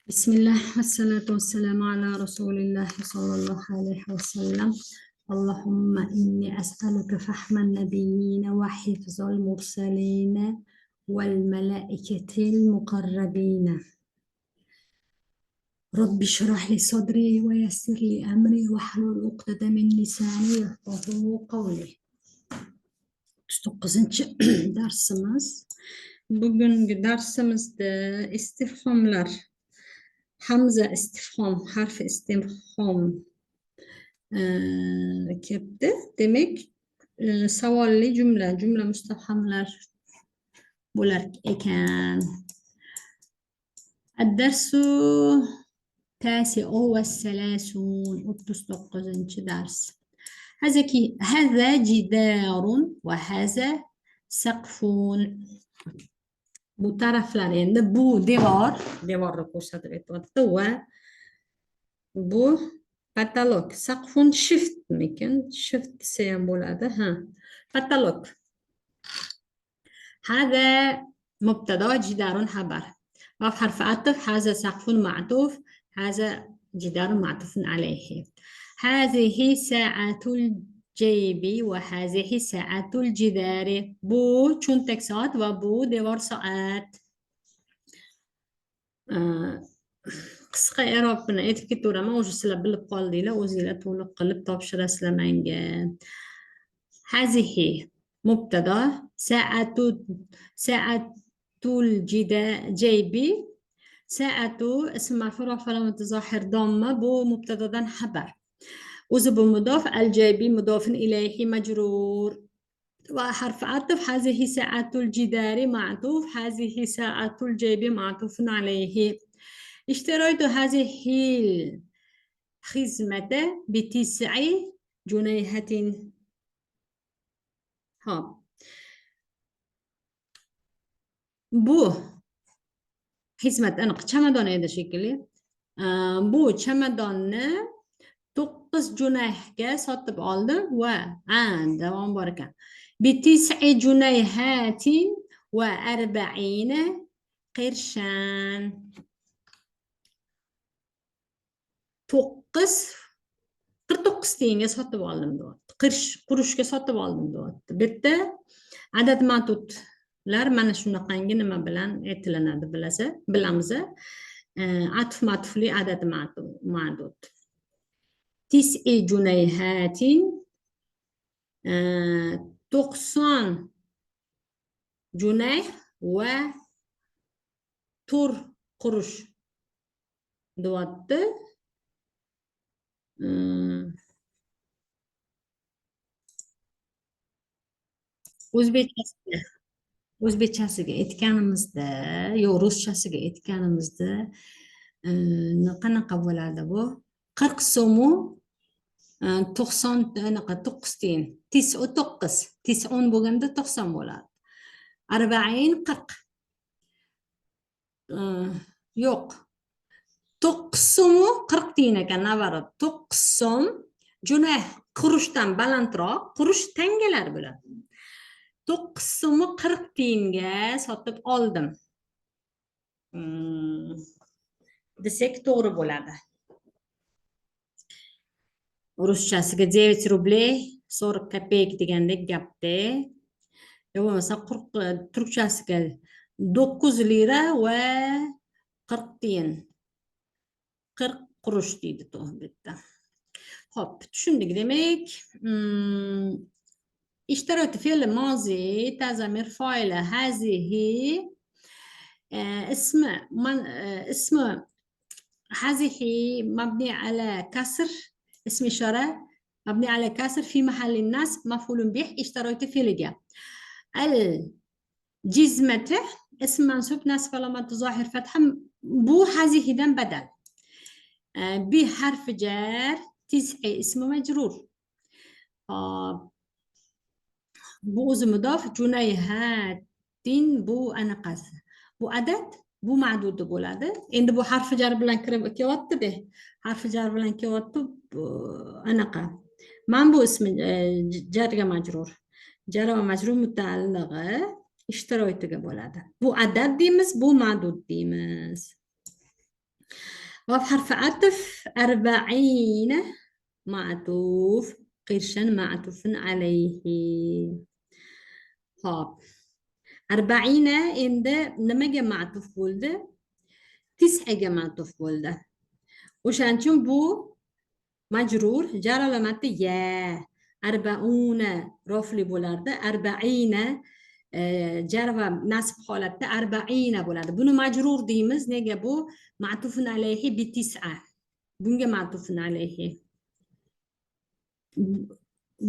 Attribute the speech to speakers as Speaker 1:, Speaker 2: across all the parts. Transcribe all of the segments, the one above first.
Speaker 1: بسم الله والصلاة والسلام على رسول الله صلى الله عليه وسلم. اللهم إني أسألك فهم النبيين وحفظ المرسلين والملائكة المقربين. رب اشرح لي صدري ويسر لي أمري واحلل عقدة من لساني يفقهوا قولي. dersimiz. Bugünkü dersimizde istifhamlar. Hamza istifham, harfi istifham kepti. Demek savolli cümle müstefhamlar bo'lar ekan. الدرس التاسع والثلاثون 39 درس. هذا جدار وهذا سقف. Bu taraflar endi bu devorni ko'rsatib aytyapti va bu patolog. Saqfun shiftmikin? Shift desa ham bo'ladi. Patolog. هذا مبتدا جدار خبر. وحرف عطف هذا سقف معطوف هذا جدار معطوف عليه. هذه ساعة الجيب وهذه ساعة الجدار. Bu cho'ntak soat va bu devor soat. Qisqa i'robini aytib ketaveraman, o'sha sizlar bilib qoldinglar, o'zingizlar to'liq qilib topshirasizlar menga. Hazihi mubtada, sa'atul jaybi, sa'atu ism marfu' va alamat zohir damma, bu mubtadadan xabar. O'zi bu mudof, al-jaybi mudofun ilayhi majrur. وحرف عطف هذه ساعة الجدار معطوف هذه ساعة الجيب معطوف عليه. اشتريت هذه الخزمة ب9 جنيهات. Bu xizmat aniq chamadon edi shekilli. Bu chamadonni 9 junayhga sotib oldim va davom bor ekan. ب9 جنيهات و40 قرشان. 49 tiyinga sotib oldim deyapti. Qurushga sotib oldim deyapti. Bu yerda adad ma'tudlar mana shunaqangi nima bilan aytilinadi bilamiz. Atf matfli adad ma'dud. 9 جنيهات 90 junayh va 4 qurush deyapti. O'zbekchasiga aytganimizda, yo'q, ruschasiga aytganimizda qanaqa bo'ladi bu? 40 so'mu 9 tiyin. 9 bo'lganda 90 bo'ladi. 40 yo'q. 9 so'mu 40 tiyin ekan, navarot. 9 so'm junayh qurushdan balandroq, qurush tangalar bo'ladi. 9 so'mu 40 tiyinga sotib oldim. Desak to'g'ri bo'ladi. Ruschasiga 9 rubley 40 kopeyk degandek gapda. Bo'lmasa turkchasiga 9 lira va 40 tiyin. 40 qurush deydi to'g'ri. Xo'p, tushundik demak. اشتريت فعل ماضي تزامير فاعل هذه اسم هذه مبني على كسر اسم إشارة مبني على كسر في محل النصب مفعول به. اشتريت فعل جاء. الجزمة اسم منصوب نصب علامة ظاهر فتحة بو هذه دم بدل. بحرف جر 9 اسم مجرور. Bu o'zi mudof, junayhatin bu anaqasi. Bu adad, bu ma'dudi bo'ladi. Endi bu harfi jar bilan kirib kelyapti-da. Harfi jar bilan kelyapti anaqa. Men bu ismi jarga majrur. Jar va majrur mutaallig'i ishtiroitiga bo'ladi. Bu adad deymiz, bu ma'dud deymiz. واو حرف عطف 40 معطوف قرشا معطوف عليه. خب 40 endi nimaga ma'tuf bo'ldi? 9 ga ma'tuf bo'ldi. O'shaning uchun bu majrur jar alomati ya. 40 rofli bo'lardi. 40 jar va nasb holatda 40 bo'ladi. Buni majrur deymiz. Nega bu? Ma'tufun alayhi bi 9. Bunga ma'tufun alayhi.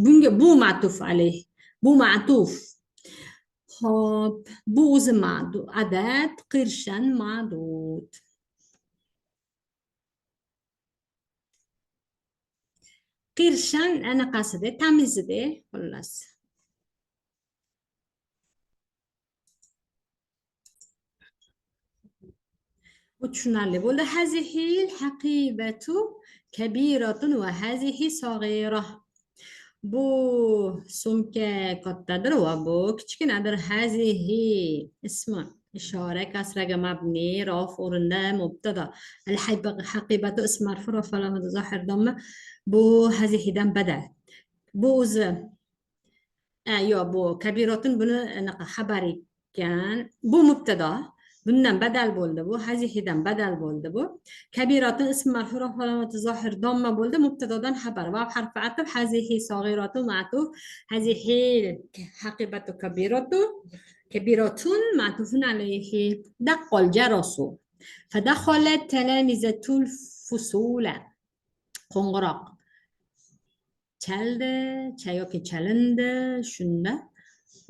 Speaker 1: Bunga bu ma'tuf alayhi. Bu ma'tuf. Hop, bu o'zi ma'dud. Adad qirshan ma'dud. Qirshan anaqasida, tamizida, xullas. Bu tushunarli bo'ldi. Hazihil haqibatu kabiratun va hazihi saghira. Bu sumka kattadir va bu kichkinadir. Hazihi ismi ishora kasraga mabni rof o'rinda mubtada. Al haqibatu ism marfu rof alamati zohir damma. Bu hazihidan badal. Bu o'zi yo'q, bu kabiratun buni anaqa xabar ekan. Bu mubtada. Bundan badal bo'ldi bu. Hazihidan badal bo'ldi bu. Kabiratun ism marfu rof alamati zohir damma bo'ldi. Mubtadodan xabar. Va harfi atf hazihi sag'iratu ma'tuf. Hazihi haqibatu kabiratu kabiratun ma'tufun alayhi. Daqqal jarasu. Fadakhalat talamizatul fusula. Qo'ng'iroq chaldi, yoki chalindi. Shunda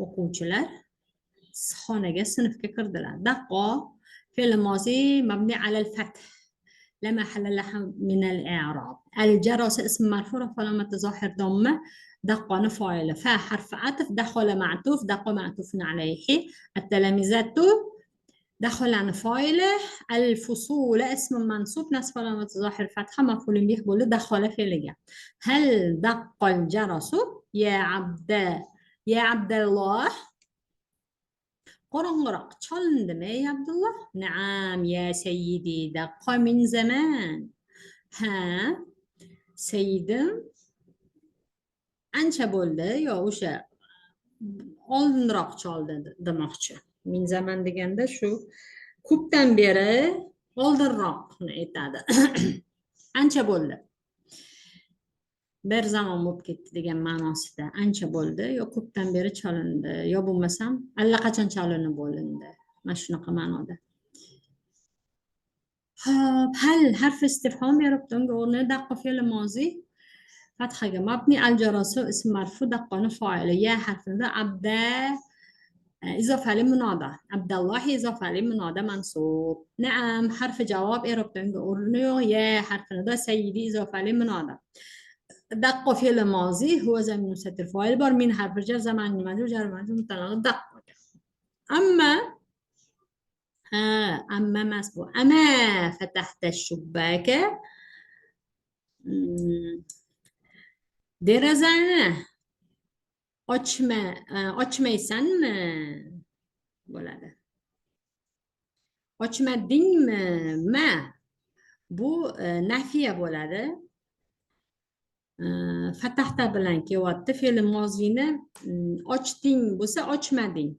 Speaker 1: o'quvchilar xonaga, sinfga kirdilar. Daqqo fe'l mozi mabni ala al-fath la mahalla lahu min al-i'rab. Al-jaras ism marfu wa alamat zahir damma. daqqoni fa'ili. Fa harf atf dakhala ma'tuf, daqqa ma'tufun alayhi. At-talamizatu دخل فاعله. الفصول اسم منصوب نصب علامة ظاهر فتحة مفعول به بولد دخل فعله. هل دق الجرس يا عبد الله؟ قرنقرق çalındımı يا عبد الله؟ نعم يا سيدي دق من زمان. Ha سيدم ancha bo'ldi yo o'sha oldinroq chaldi demoqchi. Min zaman deganda shu ko'pdan beri oldinroqni aytadi. Ancha bo'ldi. Bir zaman bo'lib ketdi degan ma'nosida. Ancha bo'ldi yo ko'pdan beri chalindi yo bo'lmasam allaqachon chalinib bo'lindi. Mana shunaqa ma'noda. Hop, hal harf istifhom beribdi. Unga o'rnida daqqa fe'li mozi fathaga mabni al-jarasu ism marfu daqqani fa'ili. Ya harfida abda إضافة لمنادى. عبد الله إضافة لمنادى منصوب. نعم حرف جواب إيربتنج أورنيو. يا حرف ندى سيدي إضافة لمنادى. دق في الماضي هو زمن مستتر فاعل بار من حرف جر زمان مجرور جر مجرور مطلق دق. أما مسبوق أما فتحت الشباك derazani ochmaysanmi bo'ladi. Ochmadingmi? Ma bu nafiya bo'ladi. Fatahta bilan kelyapti. Fe'l mozini ochding bo'lsa ochmading.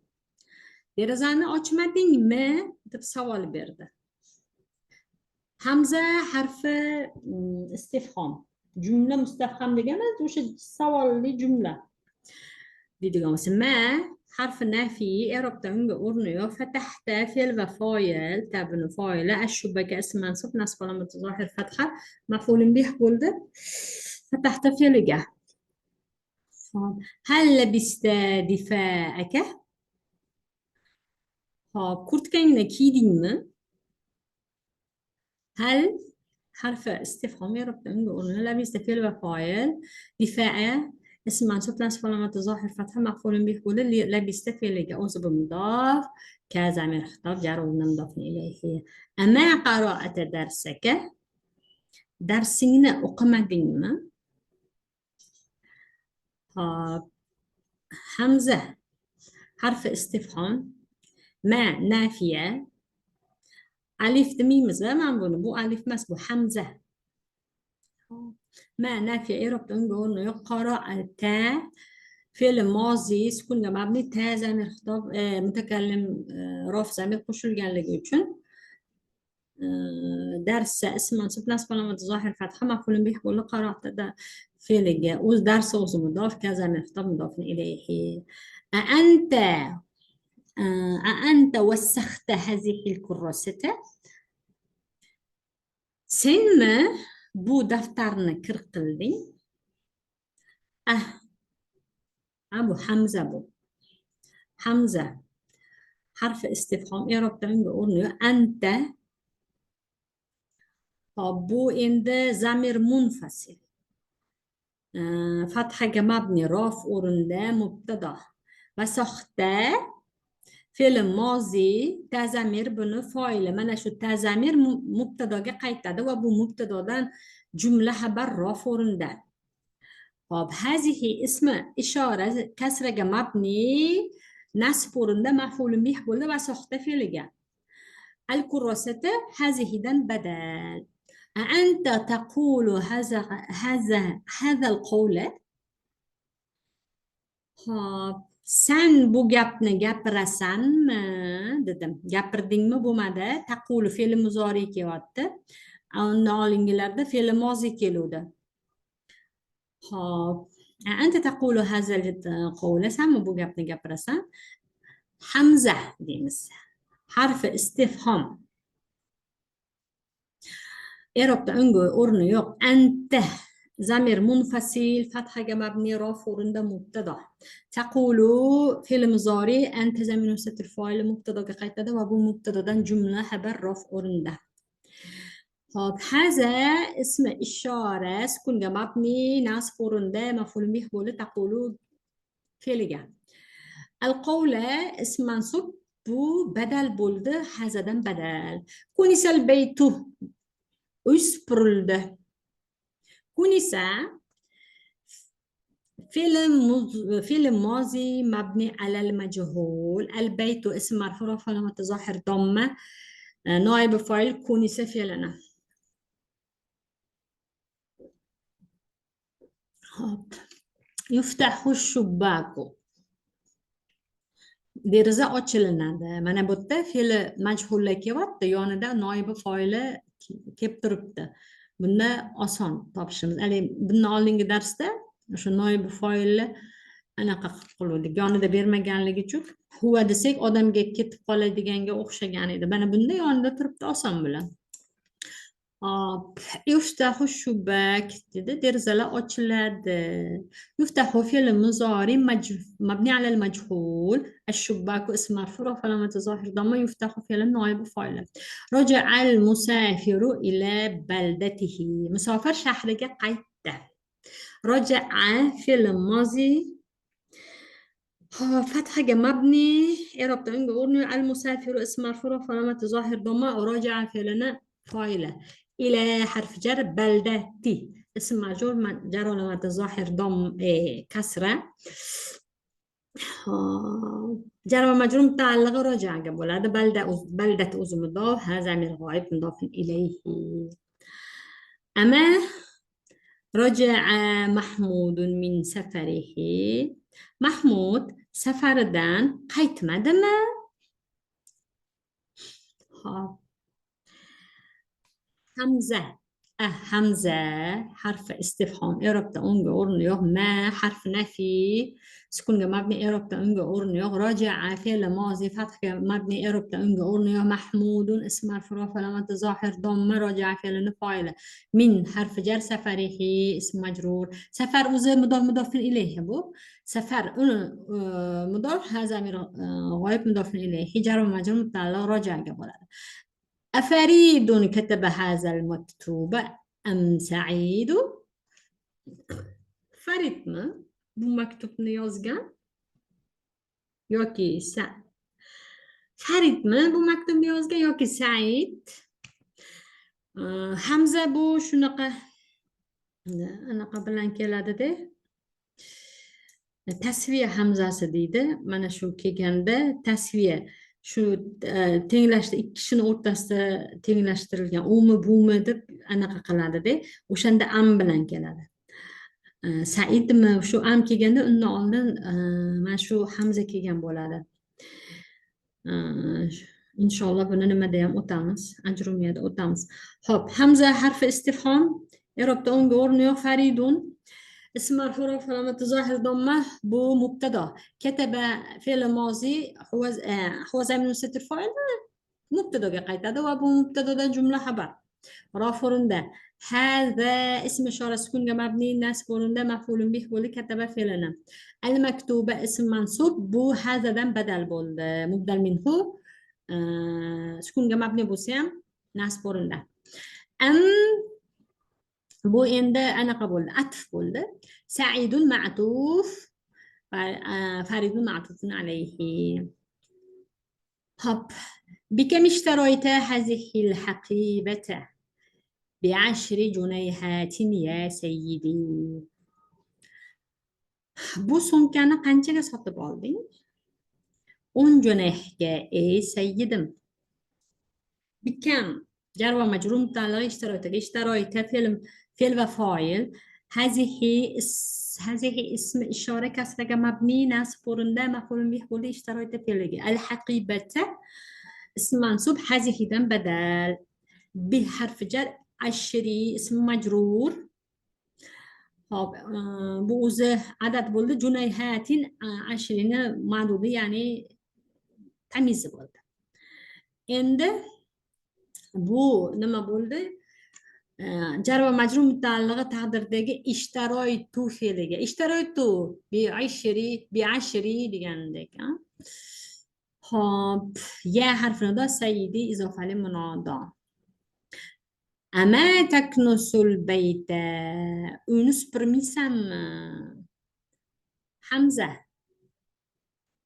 Speaker 1: Derazani ochmadingmi deb savol berdi. Hamza harfi istifhom. Jumla mustafham deganimiz o'sha savolli jumla. Deydigan bo'lsa, ma harfi nafiy i'robda unga o'rni yo'q. Fatahta fe'l va fa'il, tabni fa'ila, ash-shubaka ism mansub, nasb alamati zohir fatha, maf'ulun bih bo'ldi. Fatahta fe'liga. Hal labista difa'aka? Hop, kurtkangni kiydingmi? Hal harfi istifhom i'robda unga o'rni labista fe'l va fa'il, difa'a اسم منصوب نصب علامة ظاهر فتحة مفعول به بولد لبست فعل أنصب مضاف كزمير خطاب جر مضاف إليه. أما قراءة درسك درسنا أقمدين همزة حرف استفهام ما نافية alif demaymiz mana buni. Bu alif emas, bu hamza. ما نافية إعراب تنقول إنه قرأ تا فعل ماضي سكون مبني تا زمير خطاب متكلم رافع زمير qo'shilganligi uchun درس اسم منصوب نصب علامة ظاهر فتحة مفعول به كل قرأت ده فعل o'z درس o'zi مضاف كزمير خطاب مضاف إليه أأنت أأنت وسخت هذه الكراسة senmi bu daftarni kir qilding? Bu hamza bu. Hamza. Harfi istifhom i'robda unga o'rni anta. Hop, bu endi zamir munfasil. Fathaga mabni rof o'rinda mubtada. Va soxta fe'l mozi tazamir buni foili. Mana shu tazamir mubtadoga qaytadi va bu mubtadodan jumla xabar rof o'rinda. Hop, hazihi ismi ishora kasraga mabni nasb o'rinda maf'ulun bih bo'ldi va soxta fe'liga. Al-kurrasata hazihidan badal. أأنت تقول هذا القول؟ Hop, sen bu gapni gapirasanmi dedim. Gapirdingmi bo'lmadi. Taqulu fe'li muzori kelyapti. Undan oldingilarda fe'li mozi keluvdi. Hop, أنت تقول هذا القول senmi bu gapni gapirasan? Hamza deymiz. Harfi istifhom. إعرابda unga o'rni yo'q. Anta zamir munfasil fathaga mabni rof o'rinda mubtada. Taqulu fe'l muzori anta zamir mustatir fa'il mubtadoga qaytadi va bu mubtadodan jumla xabar rof o'rinda. Hop, haza ismi ishora sukunga mabni nasb o'rinda maf'ul bih bo'ldi taqulu fe'liga. Al-qawla ism mansub bu badal bo'ldi hazadan badal. Kunisal baytu uy supurildi. Kunisa فعل ماضي مبني على المجهول. البيت اسم مرفوع وعلامة ظاهر ضمة نائب فاعل كونس فعلنا. يفتح الشباك deraza ochilinadi. Mana bu yerda fe'l majhullar kelyapti, yonida noib foili kelib turibdi. Bunda oson topishimiz. Bundan oldingi darsda o'sha noib foilni anaqa qilib qo'ydik. Yonida bermaganligi uchun huva desak odamga ketib qoladiganga o'xshagan edi. Mana bunda yonida turibdi, oson bilan. Yuftahu shubak dedi, derazalar ochiladi. Yuftahu fe'l muzori mabni ala al-majhul. Ash-shubaku ism marfu' wa alamatu zahir damma yuftahu fe'l noib fa'il. Raja'a al-musafiru ila baldatihi. Musafir shahriga qaytdi. Raja'a fe'l mazi فتحة مبني إعرابda unga o'rni al-musafiru ism marfu' wa alamatu zahir damma raja'a fe'lini فاعلة إلى حرف جر بلدتي اسم مجرور جر علامة ظاهر ضم كسرة جر ومجرور متعلق راجع قبل هذا بلدة أوز مضاف هذا من غائب مضاف إليه. أما رجع محمود من سفره. محمود سفردان قيت مدما. همزة حرف استفهام إعرابda unga o'rni yo'q. ما حرف نفي سكونga mabni إعرابda unga o'rni yo'q. راجع فعل ماضي فتحga mabni إعرابda unga o'rni yo'q. محمود اسم مرفوع علامة ظاهر ضمة راجع فعل فاعل. من حرف جر سفره اسم مجرور. سفر o'zi مضاف إليه bu. سفر مضاف هذا غائب مضاف إليه جر ومجرور متعلق راجع bo'ladi. أفريد كتب هذا المكتوب أم سعيد؟ فريدmi bu maktubni yozgan yoki Faridmi bu maktubni yozgan yoki Said? Hamza bu shunaqa anaqa bilan keladi-da. Tasviya hamzasi deydi. Mana shu kelganda tasviya shu tenglashda ikki kishini o'rtasida tenglashtirilgan umi bumi deb anaqa qiladida, o'shanda am bilan keladi. Saidmi shu am kelganda undan oldin mana shu hamza kelgan bo'ladi. Inshaalloh buni nimada ham o'tamiz, ajrumiyada o'tamiz. Xo'p, hamza harfi istifhom, i'robda unga o'rni yo'q. Faridun اسم مرفوع علامة ظاهر ضمة بو مبتدا كتب فعل ماضي هو زي من مستتر فاعل مبتدا قيد وابو مبتدا ده جملة خبر رافع ده هذا اسم إشارة سكون مبني ناس ده مفعول به بولي كتب فعلنا المكتوبة اسم منصوب بو هذا ده بدل بول مبدل منه سكون مبني بوسيم ناس ده أم بو endi anaqa bo'ldi, atf bo'ldi. Saidun ma'tuf, Faridun ma'tufun alayhi. Hop. بكم اشتريت هذه الحقيبة؟ ب10 جنيهات يا سيدي. Bu sumkani qanchaga sotib olding? 10 junayhga, ey sayyidim. بكم جر ومجرور متعلق اشتريت فعل وفاعل هذه اسم إشارة كسرة مبني نصب برنده مفعول به بولی اشتريت فعل الحقيبة اسم منصوب هذه دم بدل بحرف جر 10 اسم مجرور بوز عدد بولد جنيهات 10 معدودة يعني تمييز بولد عند bu nima bo'ldi? Jar va majrur mutaalliqi taqdirdagi ishtaroytu fe'liga. Ishtaroytu bi ashri degandek. Xo'p, ya harfida sayyidi izofali munodo. Ama taknusul bayta. Uyni supurmaysanmi? Hamza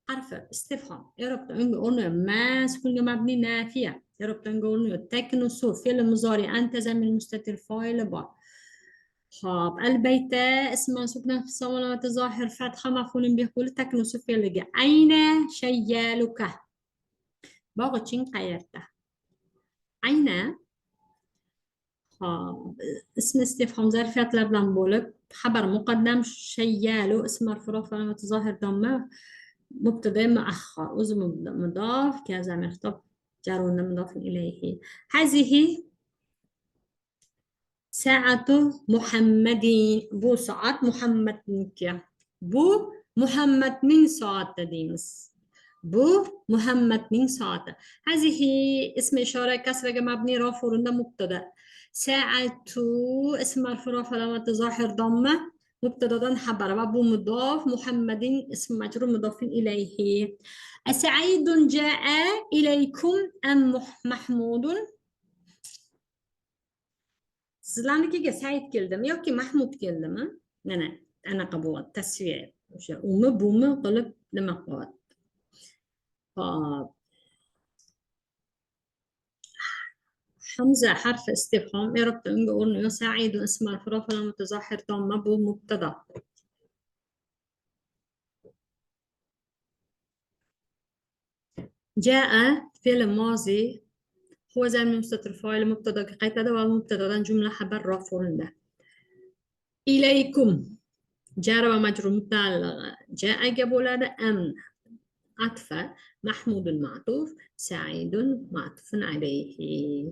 Speaker 1: harfi istifhom. I'robda unga o'rni mas kunga mabni nafiya. إعراب نقول تكنسو فعل مضارع أنت زمن مستتر فاعل با. خب البيت اسم منصوب نفس علامة ظاهر فتحة مفعول به كل تكنسو فعل جا. أين شيالك؟ باقي چين قيرته. أين؟ خب اسم استفهام ظرفيات لبلان بولب خبر مقدم شيالو اسم مرفوع علامة ظاهر ضمه مبتدا مؤخر وزن مضاف كذا مخطب جار مضاف إليه. هذه ساعة محمد بو ساعة محمد نكيا بو محمد من ساعة ديمس بو محمد من ساعة. هذه اسم إشارة كسرة مبني رافع مبتدا ساعة اسم مرفوع علامة ظاهر ضمة مبتدا خبر وابو مضاف محمد اسم مجرور مضاف إليه. أسعيد جاء إليكم أم محمود؟ Sizlarnikiga Said keldimi yoki Mahmud keldimi? Mana anaqa bo'lyapti tasviy. O'sha umi bumi qilib nima qilyapti. Hop. Hamza harf istifhom i'robda unga o'rni yo'q. Said ism marfu' alamat zahir damma bu mubtada. جاء فعل ماضي هو زي مستتر فاعل مبتدا قيد ومبتدا جملة خبر رافع له. إليكم جار ومجرور متعلق جاء جبولة أم عطف محمود معطوف سعيد معطوف عليه.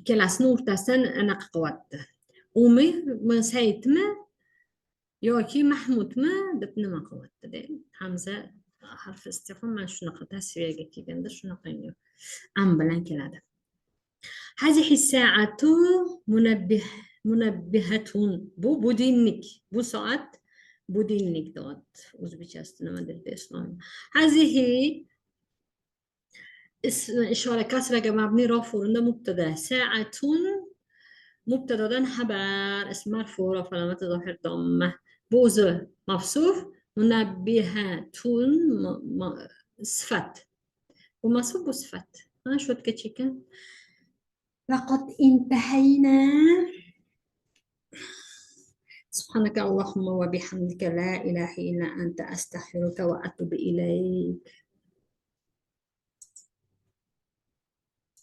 Speaker 1: كلاس نور تسن أنا قوات أمي ما سيد ما يوكي محمود ما دبنا ما قوات ده همزة حرف استفهام ما شو نقطة سوية كي جندا شو نقينه أم بلان كلاده. هذه الساعة منبهة بو دينك بو ساعة بو دينك دوت أوزبيشاستنا ما درت إسلام. هذه اسم إشارة كسرة مبني رافع مبتدا ساعة مبتدا خبر اسم مرفوع رافع علامة ظاهر ضمة بوز مفصوف منبهة صفت ومصوب صفت. شو تكتشكن لقد انتهينا. سبحانك اللهم وبحمدك لا إله إلا أنت أستغفرك وأتوب إليك.